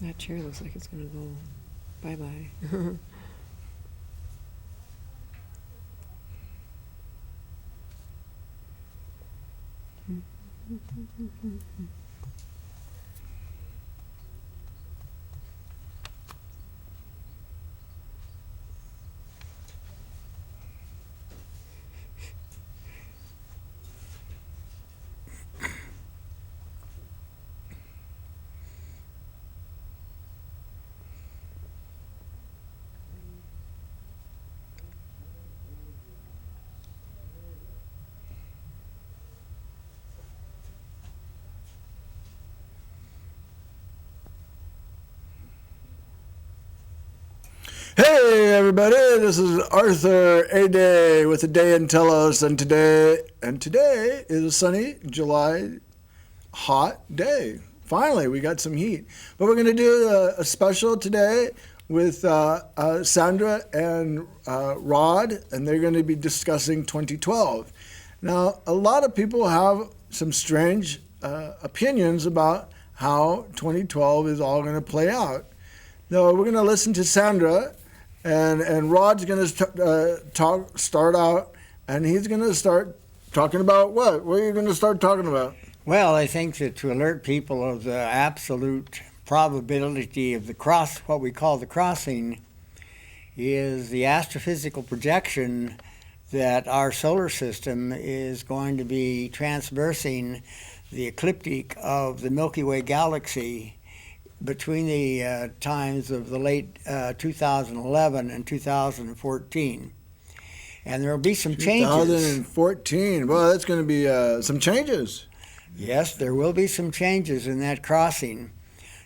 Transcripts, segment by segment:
That chair looks like it's going to go bye-bye. Hey everybody, this is Arthur Aday with a day in Telos, and today is a sunny July hot day. Finally, we got some heat. But we're going to do a special today with Sandra and Rod, and they're going to be discussing 2012. Now, a lot of people have some strange opinions about how 2012 is all going to play out. No, we're going to listen to Sandra, and Rod's going to start out, and he's going to start talking about what? What are you going to start talking about? Well, I think that to alert people of the absolute probability of what we call the crossing, is the astrophysical projection that our solar system is going to be transversing the ecliptic of the Milky Way galaxy between the times of the late 2011 and 2014. And there will be some changes. 2014. Well, that's going to be some changes. Yes, there will be some changes in that crossing.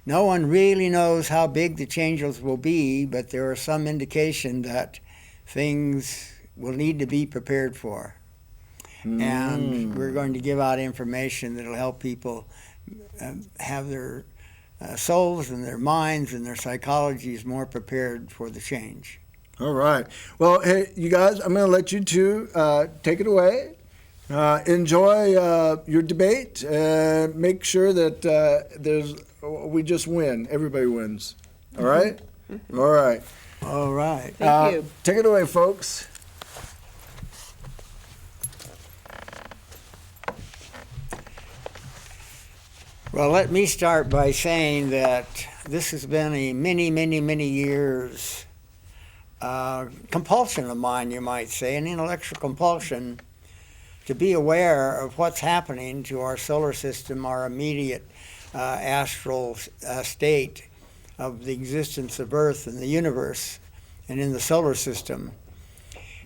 No one really knows how big the changes will be, but there are some indication that things will need to be prepared for. And we're going to give out information that will help people have their souls and their minds and their psychologies more prepared for the change. All right. Well, hey, you guys, I'm going to let you two take it away. Enjoy your debate and make sure that we just win. Everybody wins. All right? All right. All right. Thank you. Take it away, folks. Well, let me start by saying that this has been a many years compulsion of mine, you might say, an intellectual compulsion to be aware of what's happening to our solar system, our immediate astral state of the existence of Earth and the universe and in the solar system.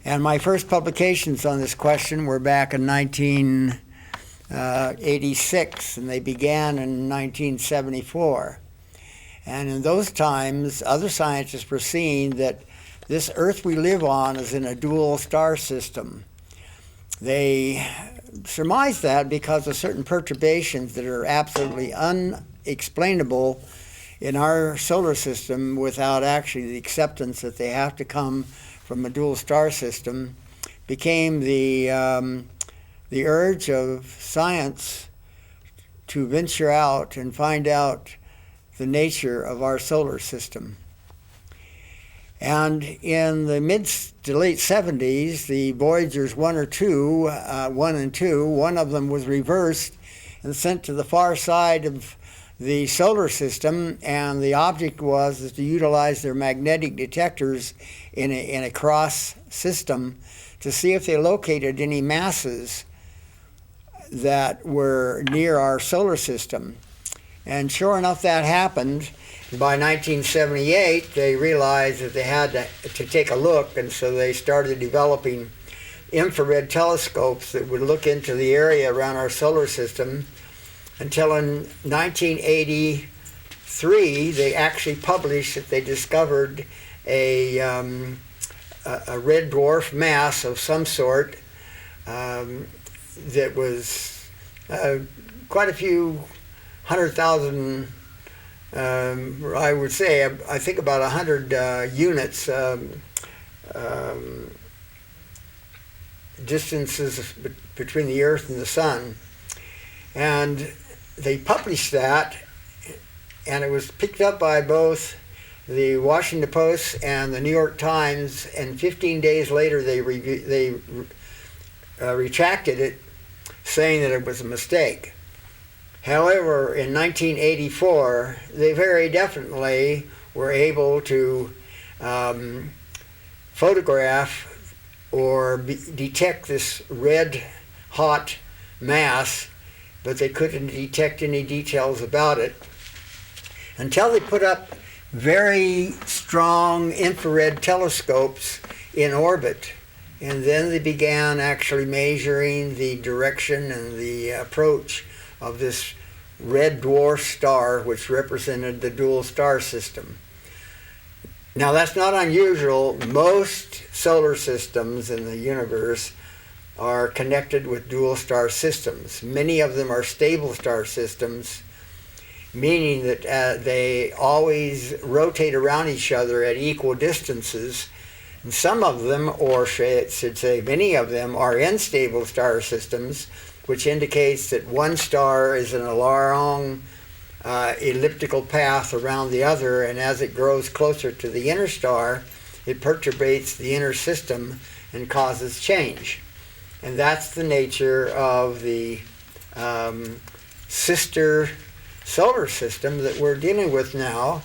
And my first publications on this question were back in 1986, and they began in 1974. And in those times, other scientists were seeing that this Earth we live on is in a dual star system. They surmised that because of certain perturbations that are absolutely unexplainable in our solar system without actually the acceptance that they have to come from a dual star system, became the urge of science to venture out and find out the nature of our solar system. And in the mid to late 70s, the Voyagers 1 and 2, one of them was reversed and sent to the far side of the solar system, and the object was to utilize their magnetic detectors in a cross system to see if they located any masses that were near our solar system. And sure enough, that happened. By 1978, they realized that they had to take a look, and so they started developing infrared telescopes that would look into the area around our solar system, until in 1983, they actually published that they discovered a red dwarf mass of some sort that was quite a few 100,000, I would say, I think about 100 units distances between the Earth and the Sun. And they published that and it was picked up by both the Washington Post and the New York Times, and 15 days later they retracted it, saying that it was a mistake. However, in 1984, they very definitely were able to photograph or detect this red hot mass, but they couldn't detect any details about it until they put up very strong infrared telescopes in orbit. And then they began actually measuring the direction and the approach of this red dwarf star, which represented the dual star system. Now, that's not unusual. Most solar systems in the universe are connected with dual star systems. Many of them are stable star systems, meaning that they always rotate around each other at equal distances. And some of them, or should say many of them, are unstable star systems, which indicates that one star is in a long elliptical path around the other, and as it grows closer to the inner star, it perturbates the inner system and causes change. And that's the nature of the sister solar system that we're dealing with now.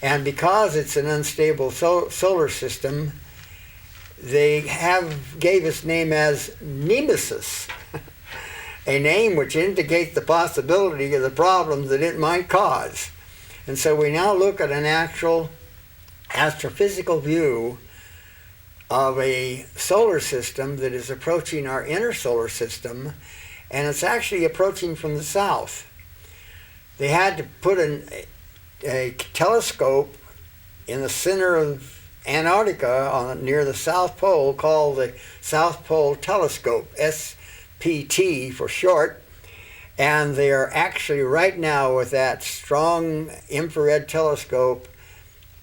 And because it's an unstable solar system, they gave its name as Nemesis, a name which indicates the possibility of the problems that it might cause. And so we now look at an actual astrophysical view of a solar system that is approaching our inner solar system, and it's actually approaching from the south. They had to put a telescope in the center of Antarctica near the South Pole, called the South Pole Telescope, SPT for short, and they are actually right now with that strong infrared telescope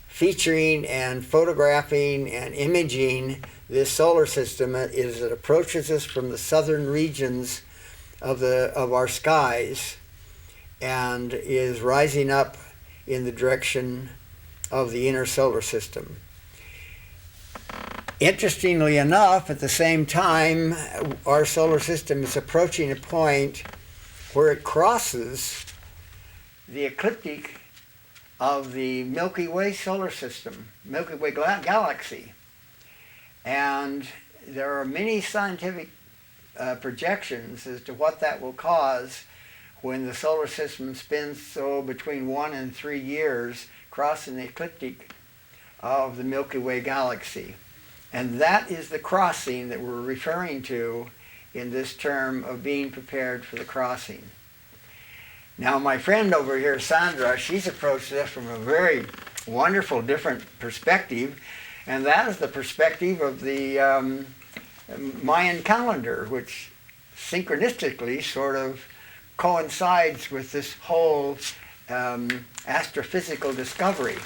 featuring and photographing and imaging this solar system as it approaches us from the southern regions of our skies and is rising up in the direction of the inner solar system. Interestingly enough, at the same time, our solar system is approaching a point where it crosses the ecliptic of the Milky Way solar system, Milky Way galaxy. And there are many scientific projections as to what that will cause when the solar system spins between 1 and 3 years crossing the ecliptic of the Milky Way galaxy. And that is the crossing that we're referring to in this term of being prepared for the crossing. Now, my friend over here, Sandra, she's approached this from a very wonderful, different perspective, and that is the perspective of the Mayan calendar, which synchronistically sort of coincides with this whole astrophysical discovery.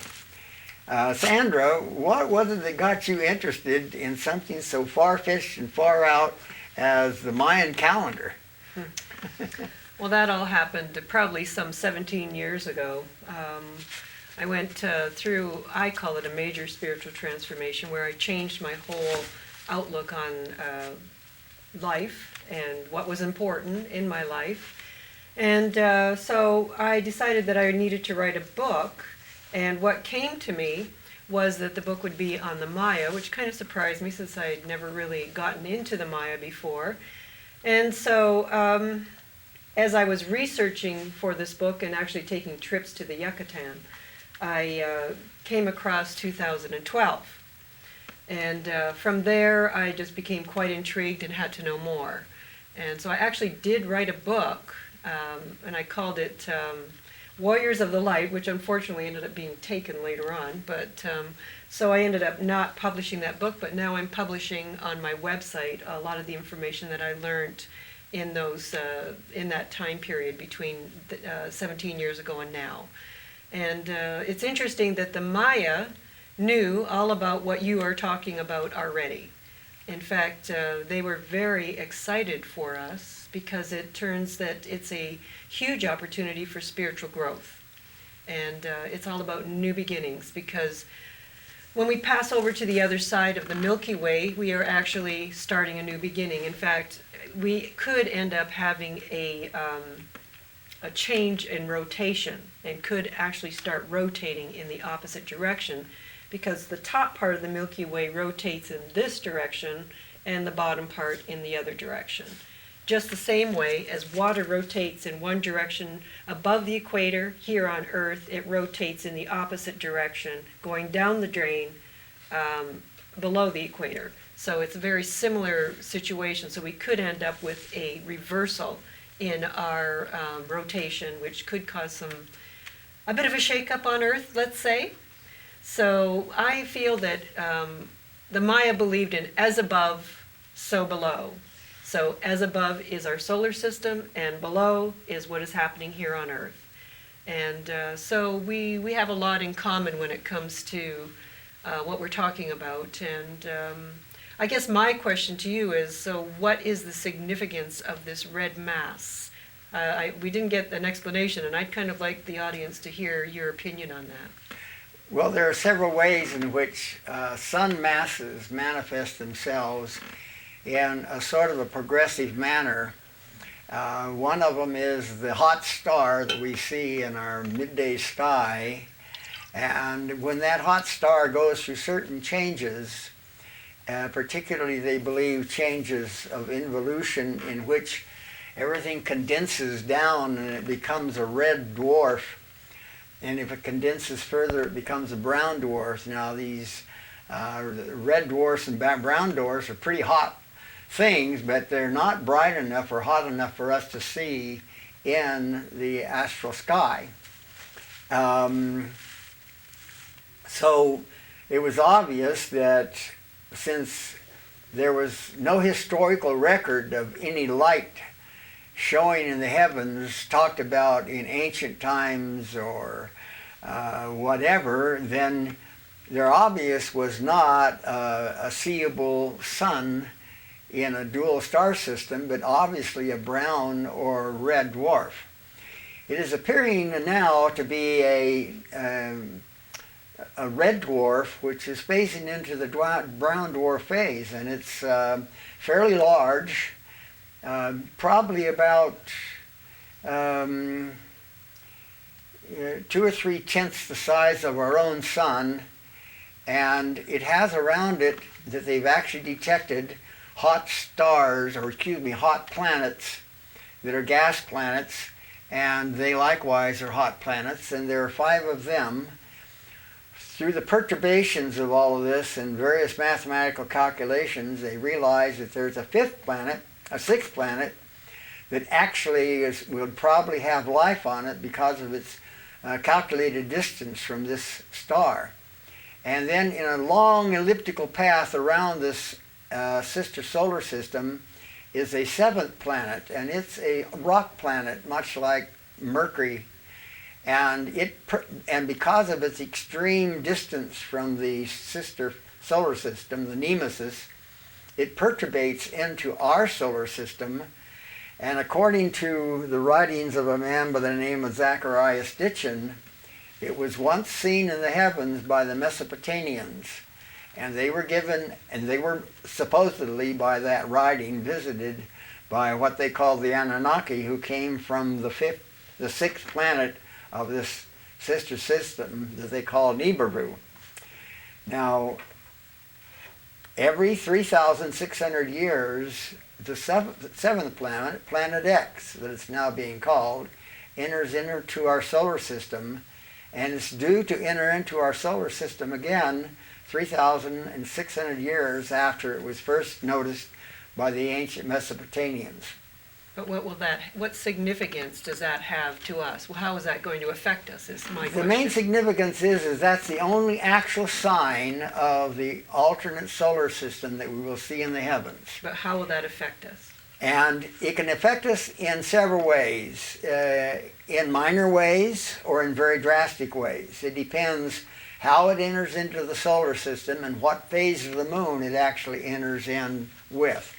Sandra, what was it that got you interested in something so far-fetched and far out as the Mayan calendar? Well, that all happened probably some 17 years ago. I went through, I call it a major spiritual transformation, where I changed my whole outlook on life and what was important in my life. And so I decided that I needed to write a book. And what came to me was that the book would be on the Maya, which kind of surprised me since I'd never really gotten into the Maya before. And so as I was researching for this book and actually taking trips to the Yucatan, I came across 2012. And from there, I just became quite intrigued and had to know more. And so I actually did write a book, and I called it Warriors of the Light, which unfortunately ended up being taken later on. But so I ended up not publishing that book, but now I'm publishing on my website a lot of the information that I learned in those in that time period between 17 years ago and now. And it's interesting that the Maya knew all about what you are talking about already. In fact, they were very excited for us because it turns that it's a huge opportunity for spiritual growth. And it's all about new beginnings, because when we pass over to the other side of the Milky Way, we are actually starting a new beginning. In fact, we could end up having a change in rotation, and could actually start rotating in the opposite direction, because the top part of the Milky Way rotates in this direction and the bottom part in the other direction. Just the same way as water rotates in one direction above the equator, here on Earth it rotates in the opposite direction, going down the drain below the equator. So it's a very similar situation. So we could end up with a reversal in our rotation, which could cause a bit of a shakeup on Earth, let's say. So I feel that the Maya believed in as above, so below. So as above is our solar system, and below is what is happening here on Earth. And so we have a lot in common when it comes to what we're talking about. And I guess my question to you is, so what is the significance of this red mass? We didn't get an explanation, and I'd kind of like the audience to hear your opinion on that. Well, there are several ways in which sun masses manifest themselves in a sort of a progressive manner. One of them is the hot star that we see in our midday sky. And when that hot star goes through certain changes, particularly they believe changes of involution in which everything condenses down and it becomes a red dwarf. And if it condenses further, it becomes a brown dwarf. Now these red dwarfs and brown dwarfs are pretty hot things, but they're not bright enough or hot enough for us to see in the astral sky. So it was obvious that since there was no historical record of any light showing in the heavens talked about in ancient times or whatever, then there obvious was not a seeable sun in a dual star system, but obviously a brown or red dwarf. It is appearing now to be a red dwarf which is phasing into the brown dwarf phase, and it's fairly large, probably about 2 or 3 tenths the size of our own sun, and it has around it that they've actually detected hot stars, or hot planets that are gas planets, and they likewise are hot planets, and there are 5 of them. Through the perturbations of all of this and various mathematical calculations, they realize that there's a 6th planet, that actually would probably have life on it because of its calculated distance from this star. And then in a long elliptical path around this sister solar system is a 7th planet, and it's a rock planet, much like Mercury. And because of its extreme distance from the sister solar system, the Nemesis, it perturbates into our solar system. And according to the writings of a man by the name of Zacharias Sitchin, it was once seen in the heavens by the Mesopotamians. And they were supposedly by that writing visited by what they called the Anunnaki, who came from the 6th planet of this sister system that they call Nibiru. Now, every 3,600 years, the 7th planet, Planet X, that it's now being called, enters into our solar system, and it's due to enter into our solar system again 3,600 years after it was first noticed by the ancient Mesopotamians. But what significance does that have to us? Well, how is that going to affect us, is my question. The main significance is that's the only actual sign of the alternate solar system that we will see in the heavens. But how will that affect us? And it can affect us in several ways, in minor ways or in very drastic ways. It depends how it enters into the solar system and what phase of the moon it actually enters in with.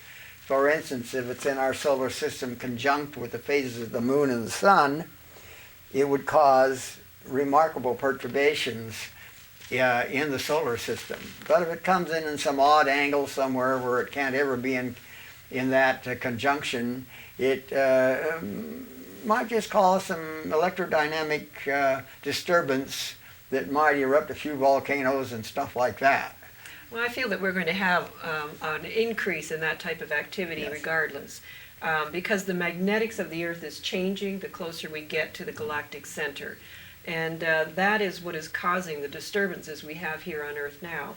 For instance, if it's in our solar system conjunct with the phases of the moon and the sun, it would cause remarkable perturbations in the solar system. But if it comes in some odd angle somewhere where it can't ever be in that conjunction, it might just cause some electrodynamic disturbance that might erupt a few volcanoes and stuff like that. Well, I feel that we're going to have an increase in that type of activity Yes. regardless, because the magnetics of the Earth is changing the closer we get to the galactic center. And that is what is causing the disturbances we have here on Earth now.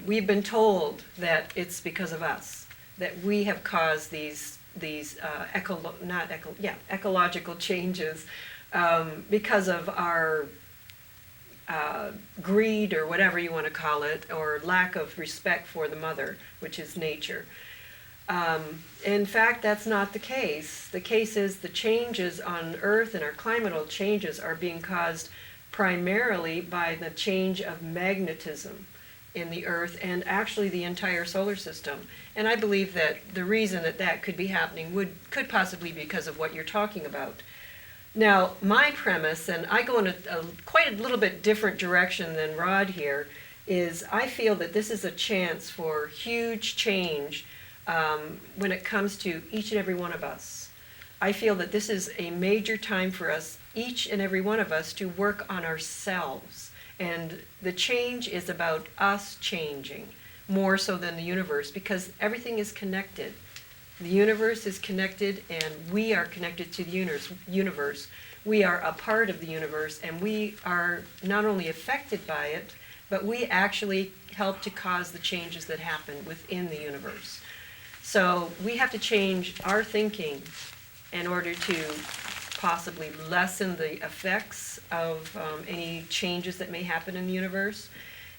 We've been told that it's because of us, that we have caused these ecological changes because of our greed, or whatever you want to call it, or lack of respect for the mother, which is nature. In fact, that's not the case. The case is the changes on Earth and our climatal changes are being caused primarily by the change of magnetism in the Earth and actually the entire solar system. And I believe that the reason that that could be happening could possibly be because of what you're talking about. Now, my premise, and I go in a quite a little bit different direction than Rod here, is I feel that this is a chance for huge change when it comes to each and every one of us. I feel that this is a major time for us, each and every one of us, to work on ourselves. And the change is about us changing more so than the universe, because everything is connected. The universe is connected, and we are connected to the universe. We are a part of the universe, and we are not only affected by it, but we actually help to cause the changes that happen within the universe. So we have to change our thinking in order to possibly lessen the effects of any changes that may happen in the universe,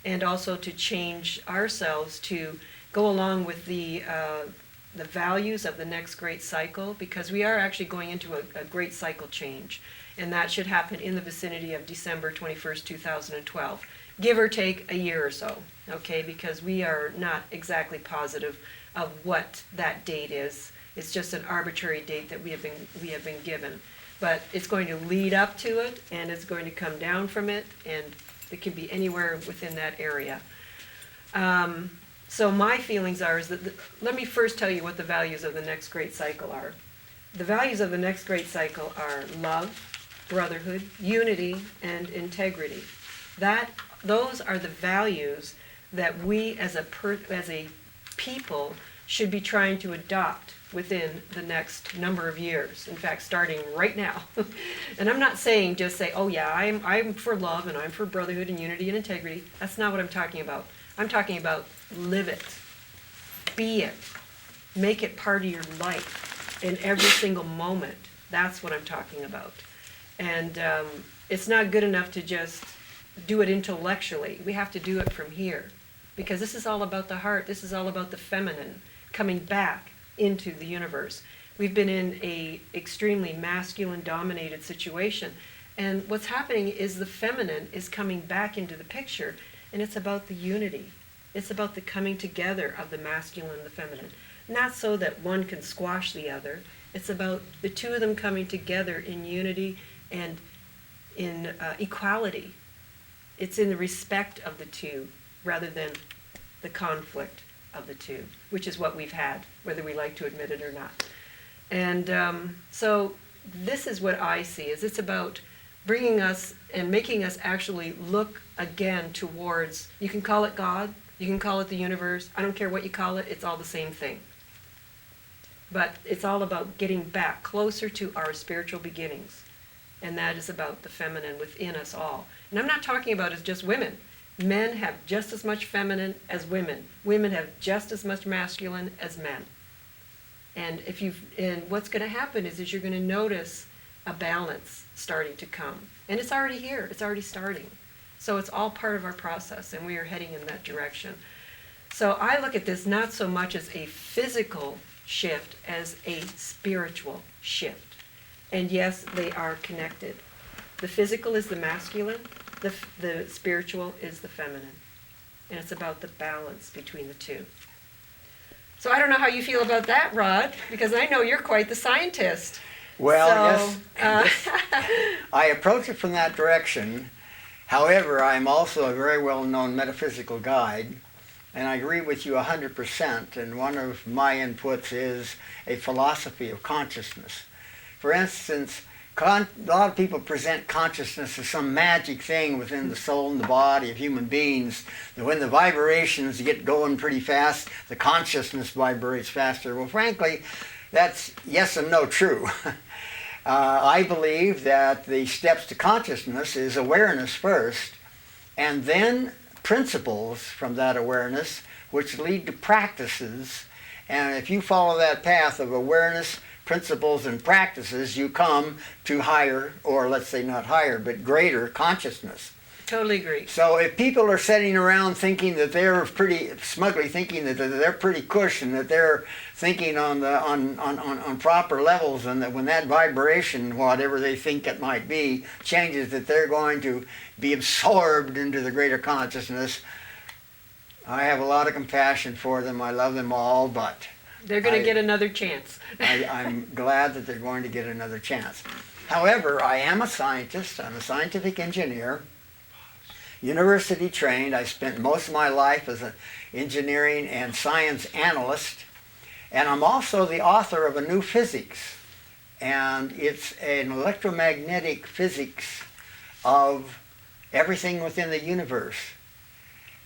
and also to change ourselves to go along with the values of the next great cycle, because we are actually going into a great cycle change, and that should happen in the vicinity of December 21st, 2012, give or take a year or so, okay, because we are not exactly positive of what that date is. It's just an arbitrary date that we have been given, but it's going to lead up to it, and it's going to come down from it, and it can be anywhere within that area. So my feelings are is that let me first tell you what the values of the next great cycle are. The values of the next great cycle are love, brotherhood, unity, and integrity. Those are the values that we as a people should be trying to adopt within the next number of years. In fact, starting right now. And I'm not saying just say, oh yeah, I'm for love and I'm for brotherhood and unity and integrity. That's not what I'm talking about. I'm talking about live it, be it, make it part of your life in every single moment. That's what I'm talking about. And it's not good enough to just do it intellectually. We have to do it from here, because this is all about the heart. This is all about the feminine coming back into the universe. We've been in a extremely masculine dominated situation, and what's happening is the feminine is coming back into the picture, and it's about the unity. It's about the coming together of the masculine and the feminine. Not so that one can squash the other. It's about the two of them coming together in unity and in equality. It's in the respect of the two rather than the conflict of the two, which is what we've had, whether we like to admit it or not. And so this is what I see, is it's about bringing us and making us actually look again towards, you can call it God, you can call it the universe, I don't care what you call it, it's all the same thing. But it's all about getting back closer to our spiritual beginnings. And that is about the feminine within us all. And I'm not talking about as just women. Men have just as much feminine as women. Women have just as much masculine as men. And what's going to happen is you're going to notice a balance starting to come. And it's already here. It's already starting. So it's all part of our process, and we are heading in that direction. So I look at this not so much as a physical shift as a spiritual shift. And yes, they are connected. The physical is the masculine, the spiritual is the feminine. And it's about the balance between the two. So I don't know how you feel about that, Rod, because I know you're quite the scientist. Well, So, yes, I approach it from that direction. However, I'm also a very well-known metaphysical guide, and I agree with you 100%. And one of my inputs is a philosophy of consciousness. For instance, a lot of people present consciousness as some magic thing within the soul and the body of human beings, that when the vibrations get going pretty fast, the consciousness vibrates faster. Well, frankly, that's yes and no true. I believe that the steps to consciousness is awareness first, and then principles from that awareness, which lead to practices. And if you follow that path of awareness, principles, and practices, you come to higher, or let's say not higher, but greater consciousness. totally agree. So if people are sitting around thinking that they're pretty smugly thinking that they're pretty cush and that they're thinking on proper levels, and that when that vibration, whatever they think it might be, changes, that they're going to be absorbed into the greater consciousness, I have a lot of compassion for them. I love them all, but They're going to get another chance. I'm glad that they're going to get another chance. However, I am a scientist. I'm a scientific engineer, university trained. I spent most of my life as an engineering and science analyst, and I'm also the author of a new physics, and it's an electromagnetic physics of everything within the universe,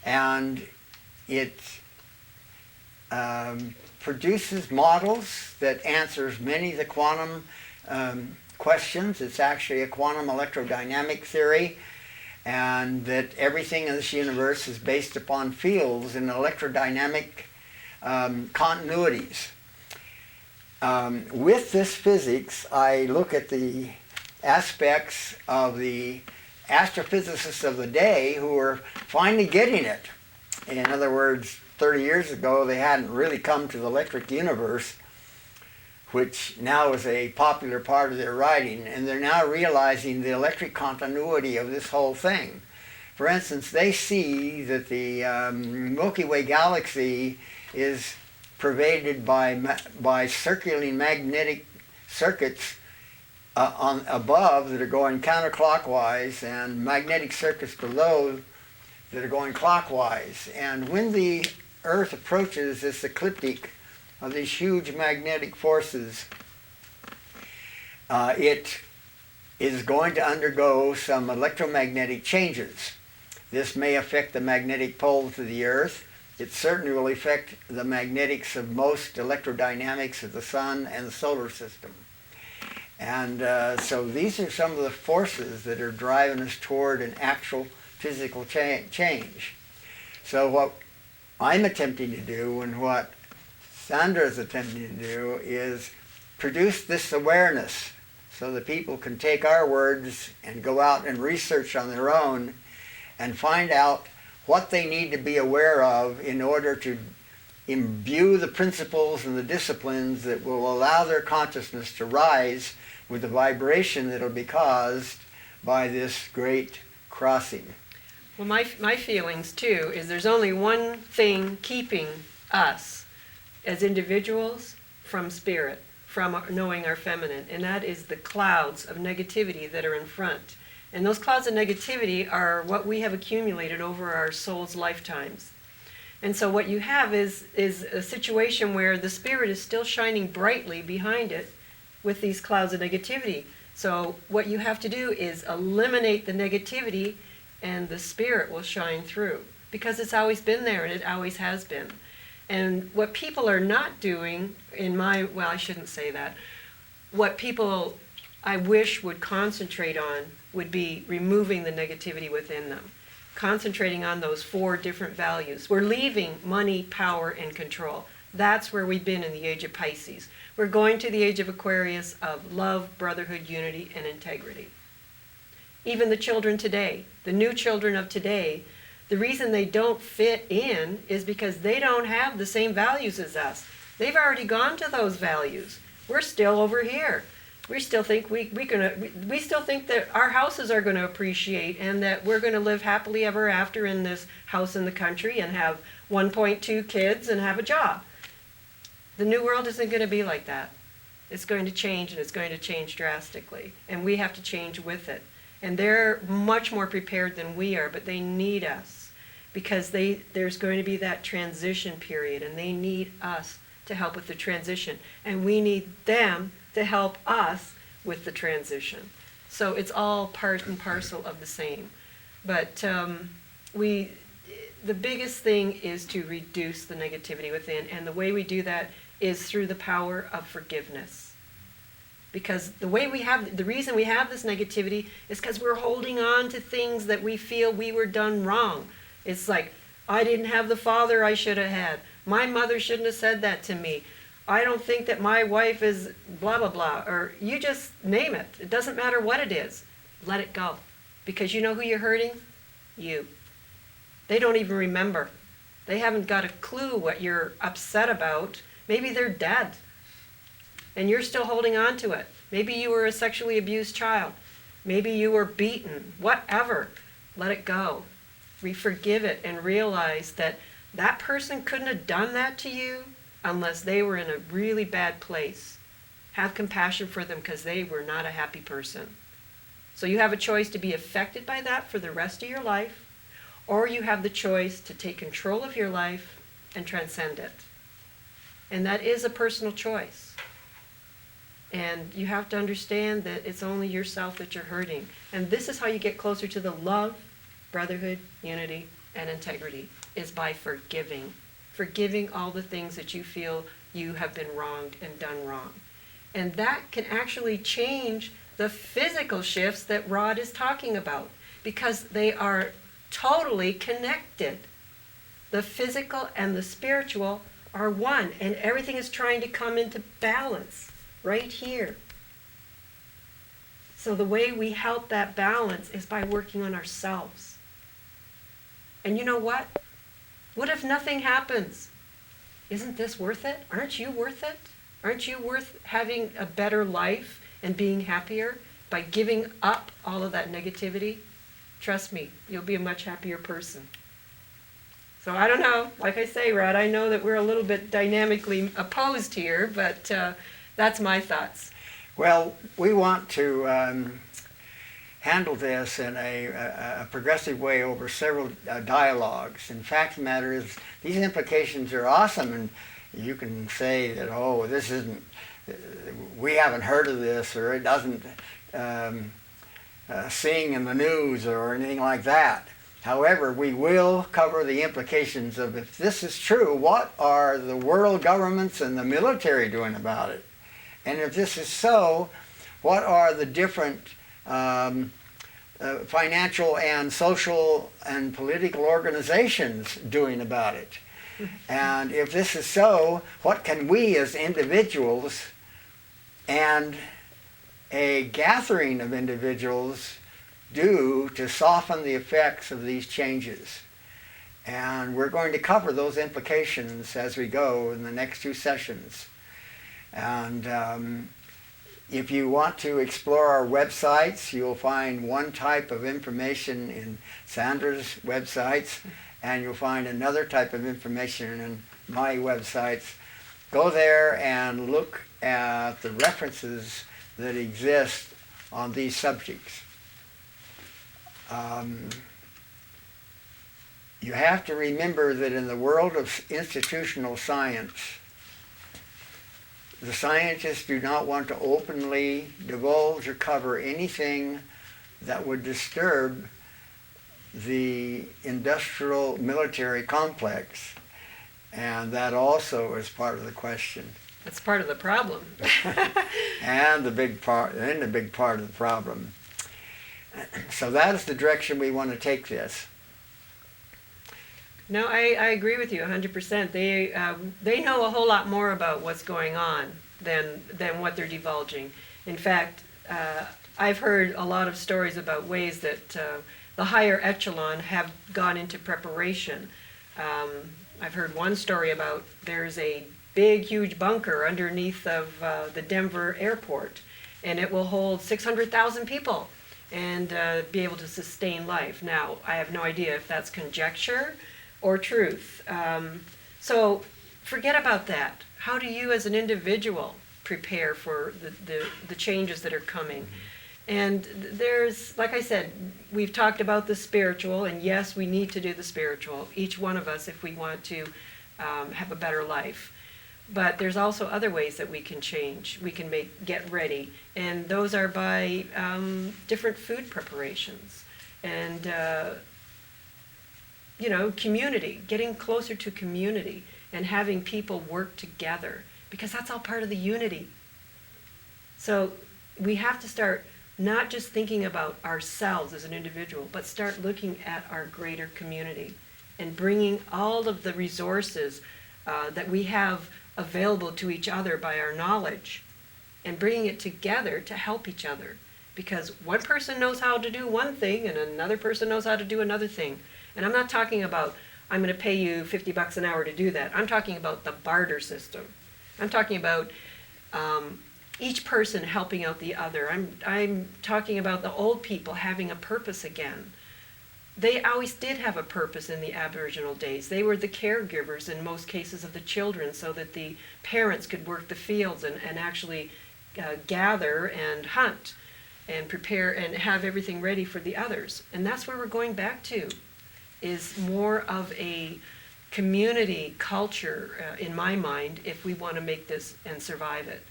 and it produces models that answers many of the quantum questions. It's actually a quantum electrodynamic theory, and that everything in this universe is based upon fields and electrodynamic continuities. With this physics, I look at the aspects of the astrophysicists of the day who are finally getting it. In other words, 30 years ago, they hadn't really come to the electric universe, which now is a popular part of their writing, and they're now realizing the electric continuity of this whole thing. For instance, they see that the Milky Way galaxy is pervaded by circulating magnetic circuits on above that are going counterclockwise, and magnetic circuits below that are going clockwise. And when the Earth approaches this ecliptic of these huge magnetic forces, it is going to undergo some electromagnetic changes. This may affect the magnetic poles of the Earth. It certainly will affect the magnetics of most electrodynamics of the sun and the solar system. And so these are some of the forces that are driving us toward an actual physical change. So what I'm attempting to do, and what Sandra is attempting to do, is produce this awareness so that people can take our words and go out and research on their own and find out what they need to be aware of in order to imbue the principles and the disciplines that will allow their consciousness to rise with the vibration that will be caused by this great crossing. Well, my feelings, too, is there's only one thing keeping us as individuals from spirit, from knowing our feminine, and that is the clouds of negativity that are in front. And those clouds of negativity are what we have accumulated over our soul's lifetimes. And so what you have is a situation where the spirit is still shining brightly behind it with these clouds of negativity. So what you have to do is eliminate the negativity, and the spirit will shine through, because it's always been there and it always has been. And what people are not doing, I shouldn't say that. What people I wish would concentrate on would be removing the negativity within them, concentrating on those 4 different values. We're leaving money, power, and control. That's where we've been in the age of Pisces. We're going to the age of Aquarius of love, brotherhood, unity, and integrity. Even the children today, the new children of today, the reason they don't fit in is because they don't have the same values as us. They've already gone to those values. We're still over here. We still think we still think that our houses are going to appreciate, and that we're going to live happily ever after in this house in the country and have 1.2 kids and have a job. The new world isn't going to be like that. It's going to change, and it's going to change drastically. And we have to change with it. And they're much more prepared than we are, but they need us because there's going to be that transition period, and they need us to help with the transition. And we need them to help us with the transition. So it's all part and parcel of the same. But the biggest thing is to reduce the negativity within, and the way we do that is through the power of forgiveness. Because the reason we have this negativity is because we're holding on to things that we feel we were done wrong. It's like, I didn't have the father I should have had. My mother shouldn't have said that to me. I don't think that my wife is blah, blah, blah. Or you just name it. It doesn't matter what it is. Let it go. Because you know who you're hurting? You. They don't even remember. They haven't got a clue what you're upset about. Maybe they're dead. And you're still holding on to it. Maybe you were a sexually abused child. Maybe you were beaten. Whatever. Let it go. Forgive it and realize that that person couldn't have done that to you unless they were in a really bad place. Have compassion for them because they were not a happy person. So you have a choice to be affected by that for the rest of your life, or you have the choice to take control of your life and transcend it. And that is a personal choice. And you have to understand that it's only yourself that you're hurting. And this is how you get closer to the love, brotherhood, unity, and integrity, is by forgiving. Forgiving all the things that you feel you have been wronged and done wrong. And that can actually change the physical shifts that Rod is talking about, because they are totally connected. The physical and the spiritual are one, and everything is trying to come into balance right here. So the way we help that balance is by working on ourselves. And you know what? What if nothing happens? Isn't this worth it? Aren't you worth it? Aren't you worth having a better life and being happier by giving up all of that negativity? Trust me, you'll be a much happier person. So I don't know. Like I say, Rod, I know that we're a little bit dynamically opposed here, but that's my thoughts. Well, we want to handle this in a progressive way over several dialogues. In fact, the matter is, these implications are awesome, and you can say that, oh, this isn't, we haven't heard of this, or it doesn't sing in the news or anything like that. However, we will cover the implications of, if this is true, what are the world governments and the military doing about it? And if this is so, what are the different financial and social and political organizations doing about it? And if this is so, what can we as individuals and a gathering of individuals do to soften the effects of these changes? And we're going to cover those implications as we go in the next two sessions. And if you want to explore our websites, you'll find one type of information in Sandra's websites, and you'll find another type of information in my websites. Go there and look at the references that exist on these subjects. You have to remember that in the world of institutional science, the scientists do not want to openly divulge or cover anything that would disturb the industrial military complex. And that also is part of the question. That's part of the problem. And the big part of the problem. So that is the direction we want to take this. No, I agree with you 100%. They know a whole lot more about what's going on than what they're divulging. In fact, I've heard a lot of stories about ways that the higher echelon have gone into preparation. I've heard one story about there's a big, huge bunker underneath of the Denver airport, and it will hold 600,000 people and be able to sustain life. Now, I have no idea if that's conjecture or truth. So forget about that. How do you as an individual prepare for the changes that are coming. And there's, like I said, we've talked about the spiritual, and yes, we need to do the spiritual, each one of us, if we want to have a better life. But there's also other ways that we can change. We can get ready, and those are by different food preparations and community, getting closer to community and having people work together, because that's all part of the unity. So we have to start not just thinking about ourselves as an individual, but start looking at our greater community and bringing all of the resources that we have available to each other by our knowledge and bringing it together to help each other. Because one person knows how to do one thing and another person knows how to do another thing. And I'm not talking about, I'm going to pay you $50 an hour to do that. I'm talking about the barter system. I'm talking about each person helping out the other. I'm talking about the old people having a purpose again. They always did have a purpose in the Aboriginal days. They were the caregivers in most cases of the children, so that the parents could work the fields and actually gather and hunt and prepare and have everything ready for the others. And that's where we're going back to, is more of a community culture, in my mind, if we want to make this and survive it.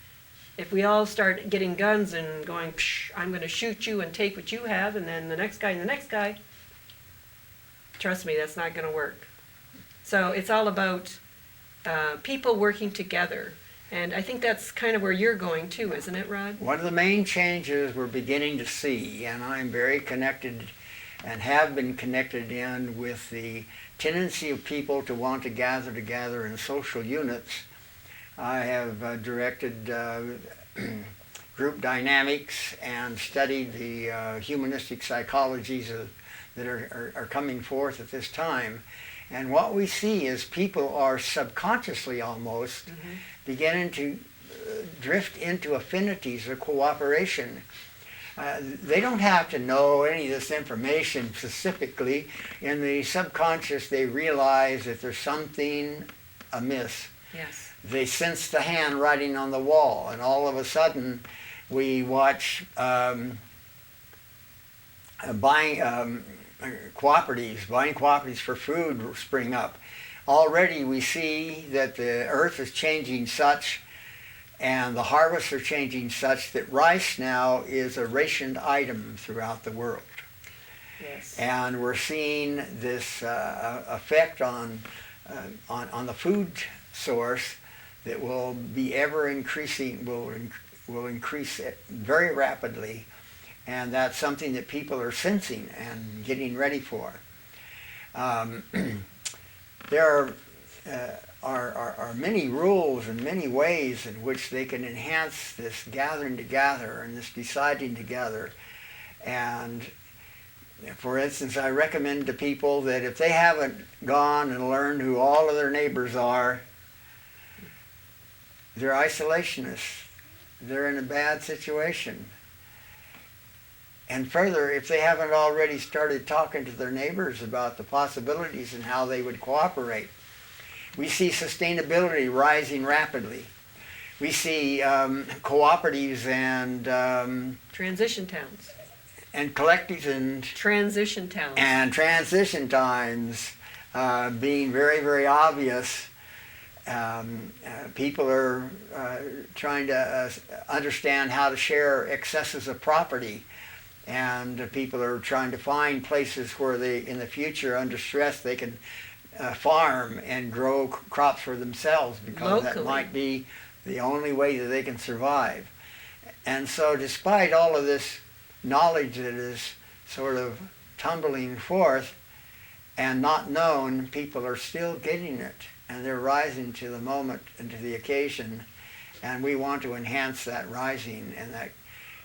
If we all start getting guns and going, Psh, I'm going to shoot you and take what you have, and then the next guy and the next guy, trust me, that's not going to work. So it's all about people working together. And I think that's kind of where you're going too, isn't it, Rod? One of the main changes we're beginning to see, and I'm very connected and have been connected in with the tendency of people to want to gather together in social units. I have directed group dynamics and studied the humanistic psychologies that are coming forth at this time. And what we see is people are subconsciously almost beginning to drift into affinities or cooperation. They don't have to know any of this information specifically. In the subconscious, they realize that there's something amiss. Yes. They sense the hand writing on the wall, and all of a sudden we watch buying cooperatives for food spring up. Already we see that the earth is changing such, and the harvests are changing such, that rice now is a rationed item throughout the world. Yes. And we're seeing this effect on the food source that will be ever increasing, will increase very rapidly. And that's something that people are sensing and getting ready for. There are many rules and many ways in which they can enhance this gathering together and this deciding together. And for instance, I recommend to people that if they haven't gone and learned who all of their neighbors are, they're isolationists. They're in a bad situation. And further, if they haven't already started talking to their neighbors about the possibilities and how they would cooperate. We see sustainability rising rapidly. We see cooperatives and Transition towns. And collectives and transition towns. And transition times being very, very obvious. People are trying to understand how to share excesses of property, and people are trying to find places where they, in the future, under stress, they can farm and grow crops for themselves, because Locally. that might be the only way that they can survive. And so despite all of this knowledge that is sort of tumbling forth and not known, people are still getting it, and they're rising to the moment and to the occasion, and we want to enhance that rising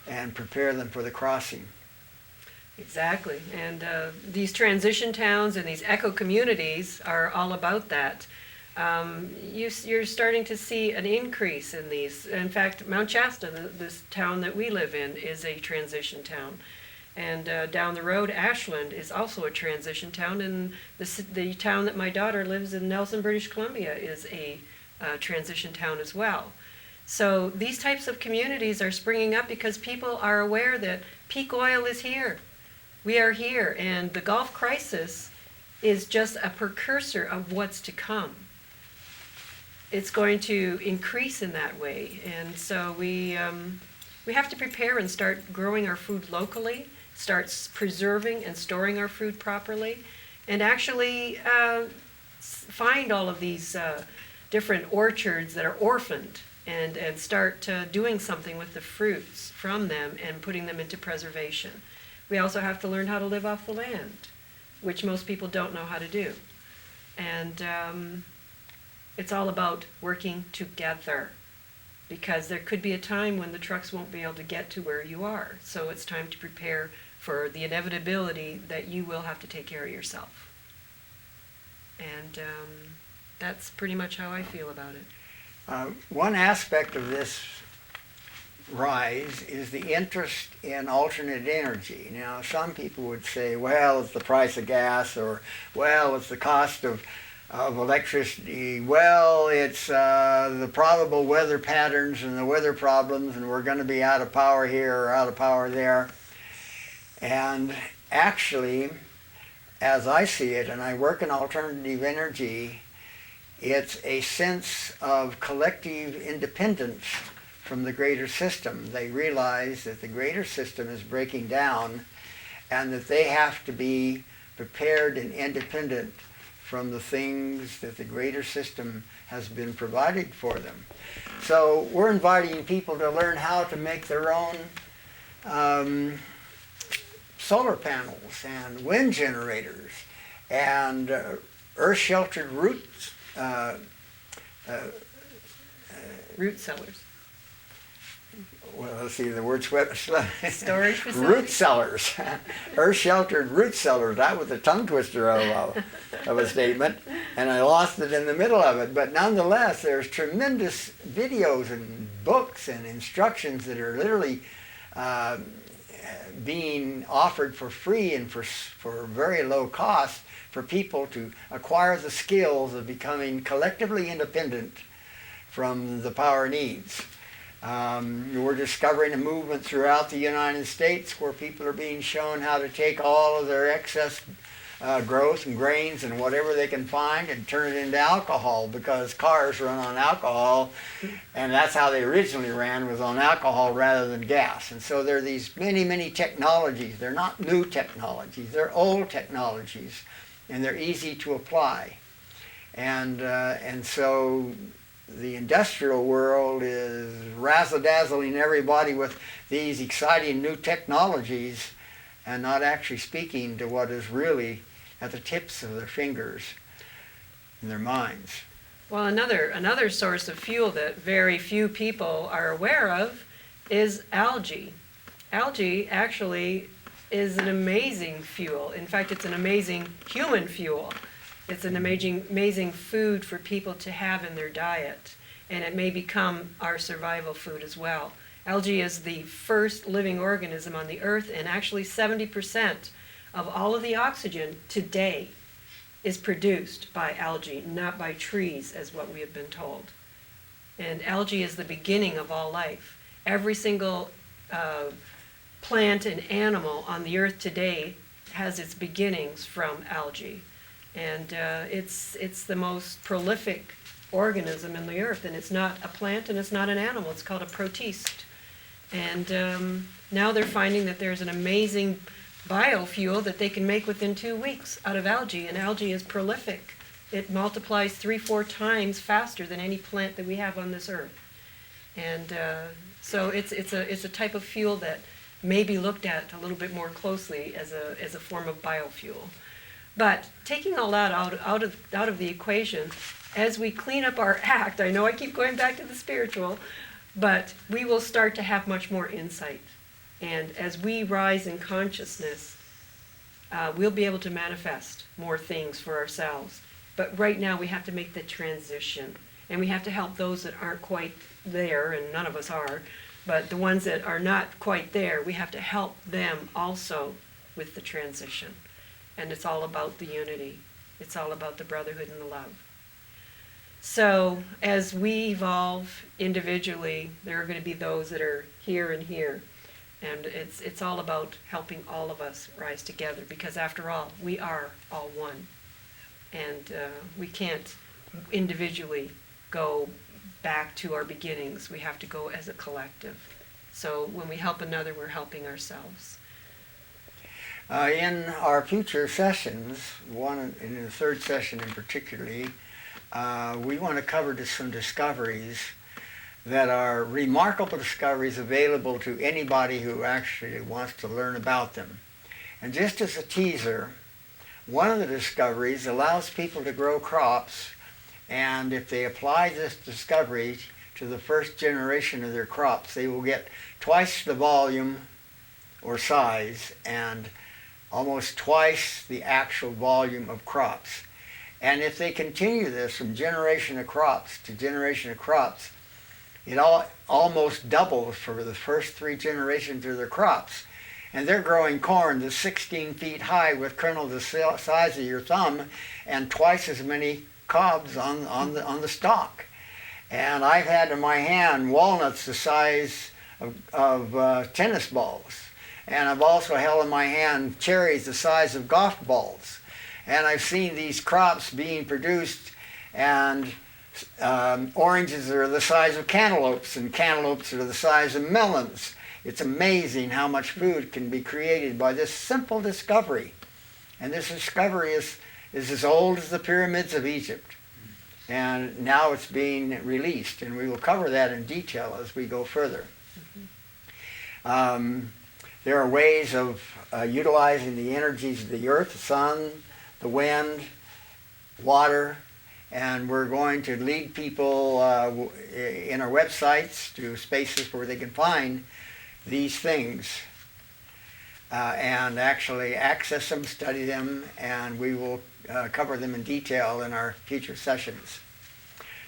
and prepare them for the crossing. Exactly. And these transition towns and these eco communities are all about that. You're starting to see an increase in these. In fact, Mount Shasta, this town that we live in, is a transition town. And down the road, Ashland is also a transition town, and the town that my daughter lives in, Nelson, British Columbia, is a transition town as well. So these types of communities are springing up because people are aware that peak oil is here. We are here, and the Gulf crisis is just a precursor of what's to come. It's going to increase in that way, and so we have to prepare and start growing our food locally, start preserving and storing our food properly, and actually find all of these different orchards that are orphaned and start doing something with the fruits from them and putting them into preservation. We also have to learn how to live off the land, which most people don't know how to do. And it's all about working together, because there could be a time when the trucks won't be able to get to where you are. So it's time to prepare for the inevitability that you will have to take care of yourself. And that's pretty much how I feel about it. One aspect of this rise is the interest in alternate energy. Now, some people would say, well, it's the price of gas, or, well, it's the cost of electricity, well, it's the probable weather patterns and the weather problems, and we're going to be out of power here or out of power there. And actually, as I see it, and I work in alternative energy, it's a sense of collective independence from the greater system. They realize that the greater system is breaking down and that they have to be prepared and independent from the things that the greater system has been provided for them. So we're inviting people to learn how to make their own solar panels and wind generators and earth-sheltered roots. Root cellars. Well, let's see, the word storage facilities. Root cellars. Earth-sheltered root cellars. That was a tongue twister of a statement, and I lost it in the middle of it. But nonetheless, there's tremendous videos and books and instructions that are literally being offered for free and for very low cost for people to acquire the skills of becoming collectively independent from the power needs. We're discovering a movement throughout the United States where people are being shown how to take all of their excess growth and grains and whatever they can find and turn it into alcohol, because cars run on alcohol, and that's how they originally ran, was on alcohol rather than gas. And so there are these many, many technologies. They're not new technologies. They're old technologies, and they're easy to apply. And so the industrial world is razzle-dazzling everybody with these exciting new technologies and not actually speaking to what is really at the tips of their fingers and their minds. Well, another source of fuel that very few people are aware of is algae. Algae actually is an amazing fuel. In fact, it's an amazing human fuel. It's an amazing food for people to have in their diet, and it may become our survival food as well. Algae is the first living organism on the earth, and actually 70% of all of the oxygen today is produced by algae, not by trees, as what we have been told. And algae is the beginning of all life. Every single plant and animal on the earth today has its beginnings from algae. And it's the most prolific organism in the earth, and it's not a plant and it's not an animal. It's called a protist. And now they're finding that there's an amazing biofuel that they can make within 2 weeks out of algae, and algae is prolific. It multiplies 3-4 times faster than any plant that we have on this earth. And so it's a type of fuel that may be looked at a little bit more closely as a form of biofuel. But taking all that out of the equation, as we clean up our act, I know I keep going back to the spiritual, but we will start to have much more insight. And as we rise in consciousness, we'll be able to manifest more things for ourselves. But right now we have to make the transition, and we have to help those that aren't quite there, and none of us are, but the ones that are not quite there, we have to help them also with the transition. And it's all about the unity. It's all about the brotherhood and the love. So as we evolve individually, there are going to be those that are here and here. And it's all about helping all of us rise together, because after all, we are all one. And we can't individually go back to our beginnings. We have to go as a collective. So when we help another, we're helping ourselves. In our future sessions, one in the third session in particularly, we want to cover some discoveries that are remarkable discoveries available to anybody who actually wants to learn about them. And just as a teaser, one of the discoveries allows people to grow crops, and if they apply this discovery to the first generation of their crops, they will get twice the volume or size and almost twice the actual volume of crops. And if they continue this from generation of crops to generation of crops, it almost doubles for the first 3 generations of their crops. And they're growing corn that's 16 feet high with kernels the size of your thumb and twice as many cobs on the stalk. And I've had in my hand walnuts the size of tennis balls. And I've also held in my hand cherries the size of golf balls. And I've seen these crops being produced, and oranges are the size of cantaloupes, and cantaloupes are the size of melons. It's amazing how much food can be created by this simple discovery. And this discovery is as old as the pyramids of Egypt. And now it's being released, and we will cover that in detail as we go further. There are ways of utilizing the energies of the earth, the sun, the wind, water, and we're going to lead people in our websites to spaces where they can find these things and actually access them, study them, and we will cover them in detail in our future sessions.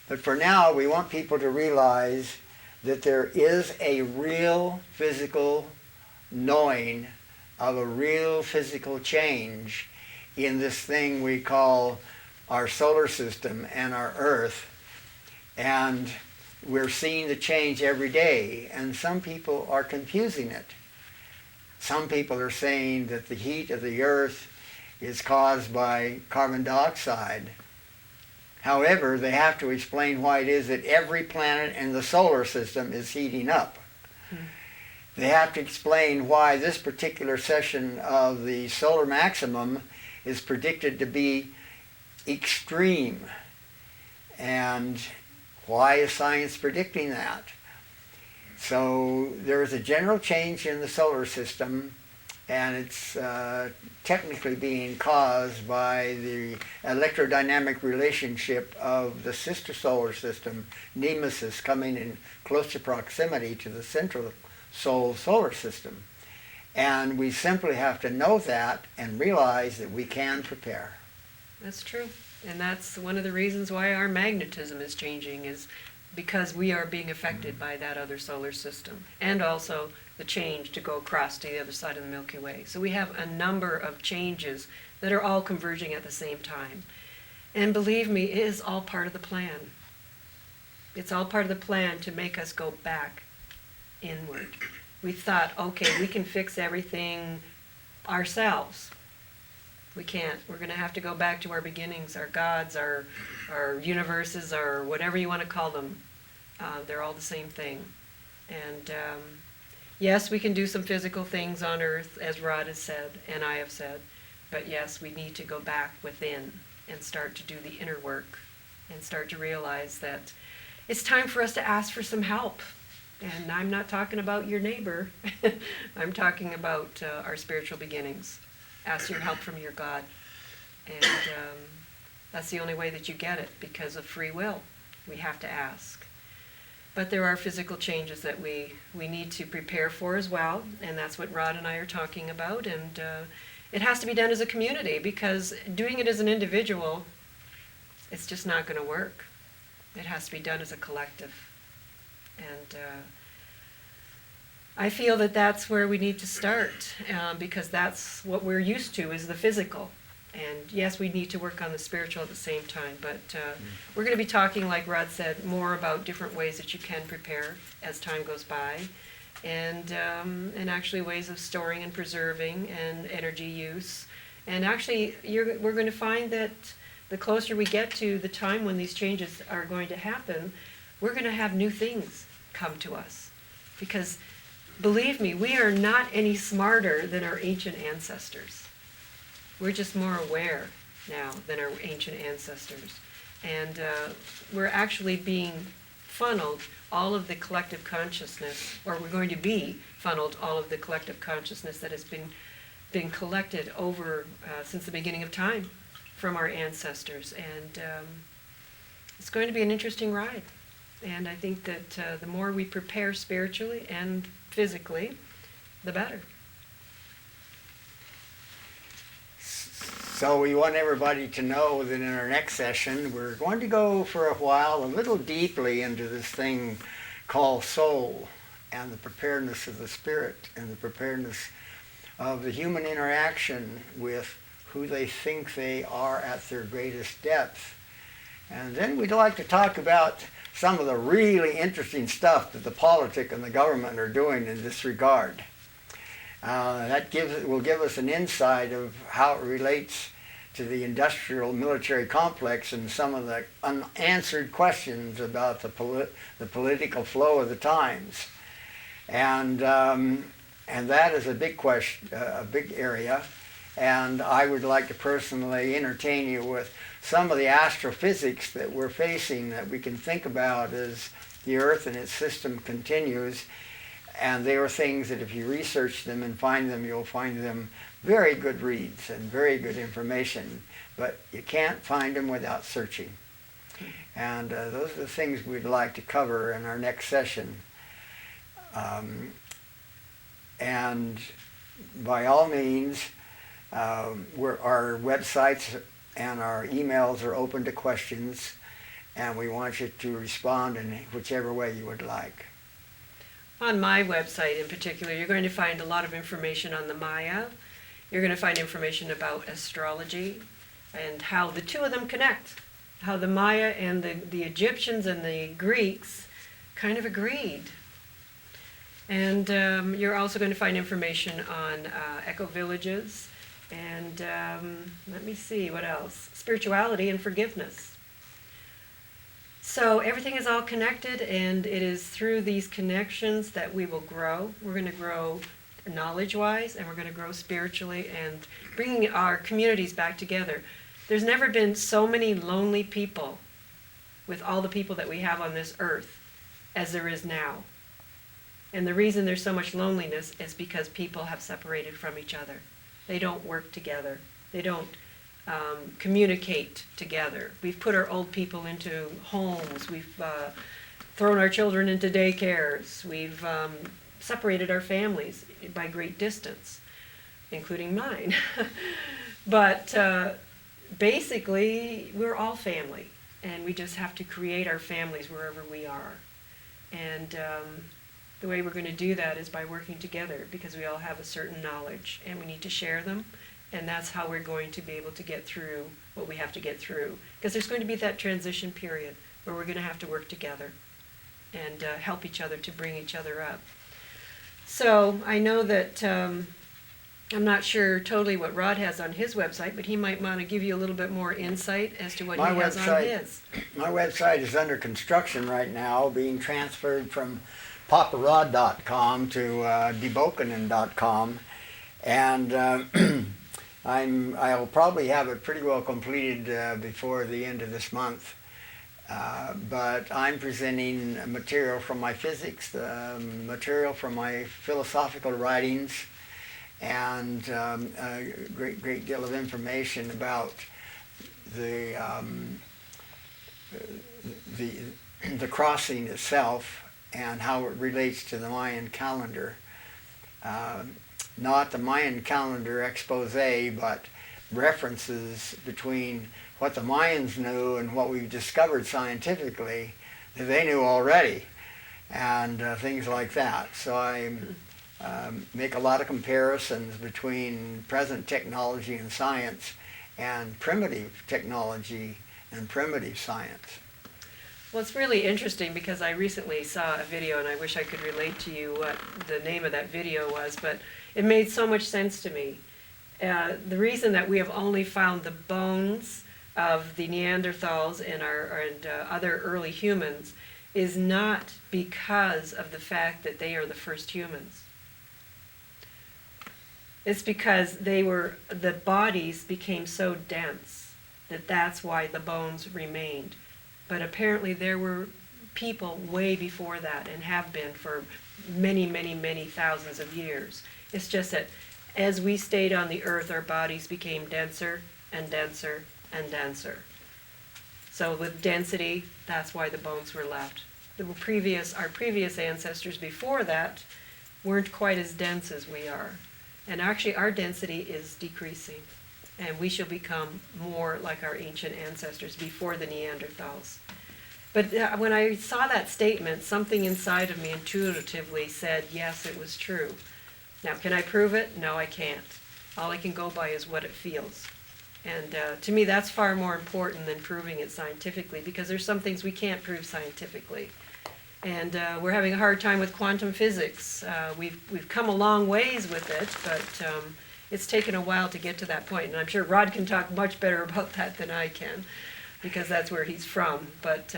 But for now, we want people to realize that there is a real physical knowing of a real physical change in this thing we call our solar system and our Earth. And we're seeing the change every day, and some people are confusing it. Some people are saying that the heat of the Earth is caused by carbon dioxide. However, they have to explain why it is that every planet in the solar system is heating up. They have to explain why this particular session of the solar maximum is predicted to be extreme. And why is science predicting that? So there is a general change in the solar system, and it's technically being caused by the electrodynamic relationship of the sister solar system, Nemesis, coming in closer proximity to the central solar system. And we simply have to know that and realize that we can prepare. That's true. And that's one of the reasons why our magnetism is changing, is because we are being affected by that other solar system, and also the change to go across to the other side of the Milky Way. So we have a number of changes that are all converging at the same time. And believe me, it is all part of the plan. It's all part of the plan to make us go back inward. We thought, okay, we can fix everything ourselves. We can't. We're going to have to go back to our beginnings, our gods, our universes, or whatever you want to call them. They're all the same thing. And yes, we can do some physical things on Earth, as Rod has said, and I have said. But yes, we need to go back within and start to do the inner work and start to realize that it's time for us to ask for some help. And I'm not talking about your neighbor. I'm talking about our spiritual beginnings. Ask your help from your God. And that's the only way that you get it, because of free will. We have to ask. But there are physical changes that we need to prepare for as well, and that's what Rod and I are talking about. And it has to be done as a community, because doing it as an individual, it's just not going to work. It has to be done as a collective. And I feel that that's where we need to start, because that's what we're used to, is the physical. And yes, we need to work on the spiritual at the same time, but we're going to be talking, like Rod said, more about different ways that you can prepare as time goes by, and actually ways of storing and preserving and energy use. And actually, we're going to find that the closer we get to the time when these changes are going to happen, we're going to have new things come to us. Because, believe me, we are not any smarter than our ancient ancestors. We're just more aware now than our ancient ancestors. And we're actually being funneled all of the collective consciousness, or we're going to be funneled all of the collective consciousness that has been collected over since the beginning of time from our ancestors. And it's going to be an interesting ride. And I think that the more we prepare spiritually and physically, the better. So we want everybody to know that in our next session, we're going to go for a while a little deeply into this thing called soul, and the preparedness of the spirit, and the preparedness of the human interaction with who they think they are at their greatest depth. And then we'd like to talk about some of the really interesting stuff that the politic and the government are doing in this regard. That will give us an insight of how it relates to the industrial military complex and some of the unanswered questions about the political flow of the times. And that is a big question, a big area. And I would like to personally entertain you with some of the astrophysics that we're facing that we can think about as the Earth and its system continues. And they are things that if you research them and find them, you'll find them very good reads and very good information. But you can't find them without searching. And those are the things we'd like to cover in our next session. And by all means, our websites and our emails are open to questions, and we want you to respond in whichever way you would like. On my website in particular, you're going to find a lot of information on the Maya. You're going to find information about astrology and how the two of them connect, how the Maya and the Egyptians and the Greeks kind of agreed. And you're also going to find information on eco-villages and let me see, what else? Spirituality and forgiveness. So everything is all connected, and it is through these connections that we will grow. We're going to grow knowledge-wise, and we're going to grow spiritually, and bringing our communities back together. There's never been so many lonely people with all the people that we have on this earth as there is now. And the reason there's so much loneliness is because people have separated from each other. They don't work together. They don't communicate together. We've put our old people into homes. We've thrown our children into daycares. We've separated our families by great distance, including mine. But basically, we're all family, and we just have to create our families wherever we are. And the way we're going to do that is by working together, because we all have a certain knowledge, and we need to share them. And that's how we're going to be able to get through what we have to get through. Because there's going to be that transition period where we're going to have to work together and help each other to bring each other up. So I know that I'm not sure totally what Rod has on his website, but he might want to give you a little bit more insight as to what he has on his. My website is under construction right now, being transferred from paparod.com to debokanen.com. And I'll probably have it pretty well completed before the end of this month. But I'm presenting material from my physics, material from my philosophical writings, and a great deal of information about the crossing itself and how it relates to the Mayan calendar. Not the Mayan calendar expose, but references between what the Mayans knew and what we've discovered scientifically that they knew already, and things like that. So I make a lot of comparisons between present technology and science and primitive technology and primitive science. Well, it's really interesting because I recently saw a video, and I wish I could relate to you what the name of that video was, but it made so much sense to me. The reason that we have only found the bones of the Neanderthals and other early humans is not because of the fact that they are the first humans. It's because the bodies became so dense that that's why the bones remained. But apparently there were people way before that and have been for many, many, many thousands of years. It's just that as we stayed on the earth, our bodies became denser and denser and denser. So with density, that's why the bones were left. Our previous ancestors before that weren't quite as dense as we are. And actually our density is decreasing. And we shall become more like our ancient ancestors before the Neanderthals. But when I saw that statement, something inside of me intuitively said, yes, it was true. Now, can I prove it? No, I can't. All I can go by is what it feels. And to me, that's far more important than proving it scientifically, because there's some things we can't prove scientifically. And we're having a hard time with quantum physics. We've come a long ways with it, but it's taken a while to get to that point. And I'm sure Rod can talk much better about that than I can, because that's where he's from. But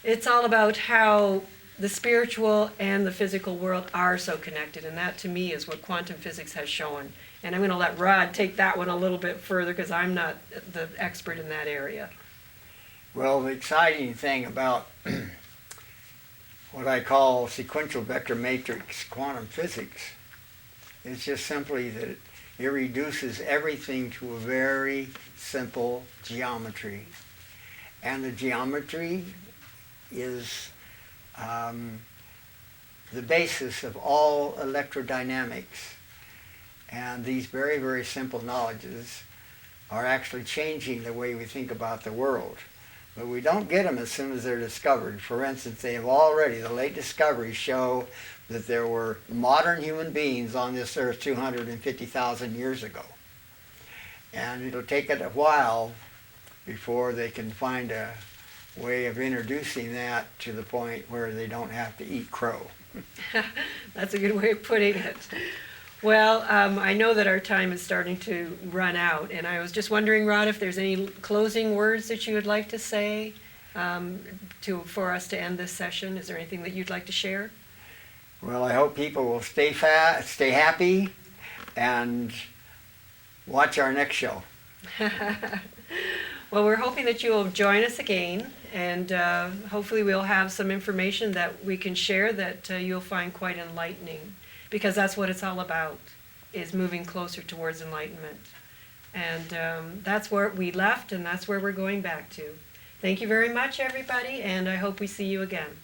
it's all about how the spiritual and the physical world are so connected, and that to me is what quantum physics has shown. And I'm going to let Rod take that one a little bit further, because I'm not the expert in that area. Well, the exciting thing about what I call sequential vector matrix quantum physics is just simply that it reduces everything to a very simple geometry. And the geometry is the basis of all electrodynamics. And these very, very simple knowledges are actually changing the way we think about the world. But we don't get them as soon as they're discovered. For instance, the late discoveries show that there were modern human beings on this earth 250,000 years ago. And it'll take it a while before they can find a way of introducing that to the point where they don't have to eat crow. That's a good way of putting it. Well, I know that our time is starting to run out, and I was just wondering, Rod, if there's any closing words that you would like to say for us to end this session. Is there anything that you'd like to share? Well, I hope people will stay happy, and watch our next show. Well, we're hoping that you will join us again, and hopefully we'll have some information that we can share that you'll find quite enlightening, because that's what it's all about, is moving closer towards enlightenment. And that's where we left, and that's where we're going back to. Thank you very much, everybody, and I hope we see you again.